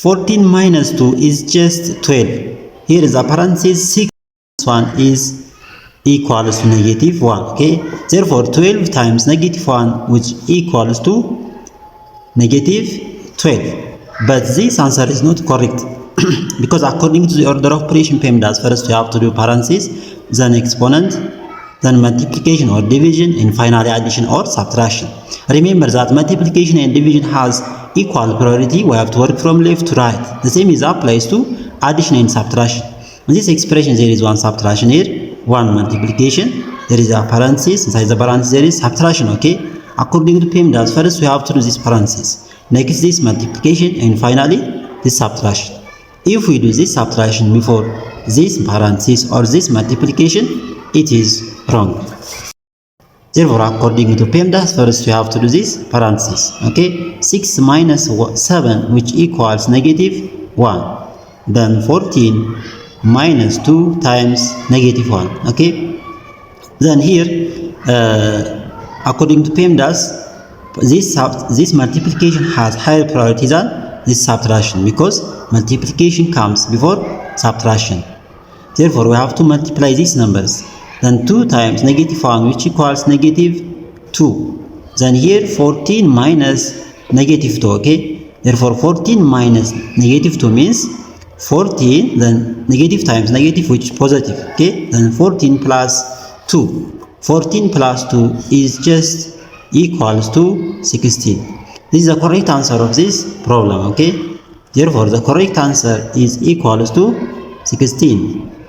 14 minus 2 is just 12. Here is a parenthesis, 6 1 is equals to negative 1. Okay, therefore 12 times negative 1, which equals to negative 12. But this answer is not correct because according to the order of operation Pemdas, first we have to do parenthesis, then exponent, then multiplication or division, and finally addition or subtraction. Remember that multiplication and division has equal priority. We have to work from left to right. The same is applies to addition and subtraction. In this expression, there is one subtraction here, one multiplication. There is a parenthesis. Inside the parenthesis, there is subtraction. Okay. According to Pemdas, first we have to do this parenthesis. Next, this multiplication, and finally this subtraction. If we do this subtraction before this parenthesis or this multiplication, it is wrong. Therefore, according to Pemdas, first we have to do this parenthesis. Okay, 6 minus 7, which equals negative 1. Then 14 minus 2 times negative 1. Okay, then here, according to Pemdas, this multiplication has higher priority than this subtraction because multiplication comes before subtraction. Therefore, we have to multiply these numbers. Then 2 times negative 1, which equals negative 2. Then here 14 minus negative 2. Okay, therefore 14 minus negative 2 means 14, then negative times negative, which is positive. Okay, then 14 plus 2. 14 plus 2 is just equals to 16. This is the correct answer of this problem. Okay, therefore the correct answer is equals to 16.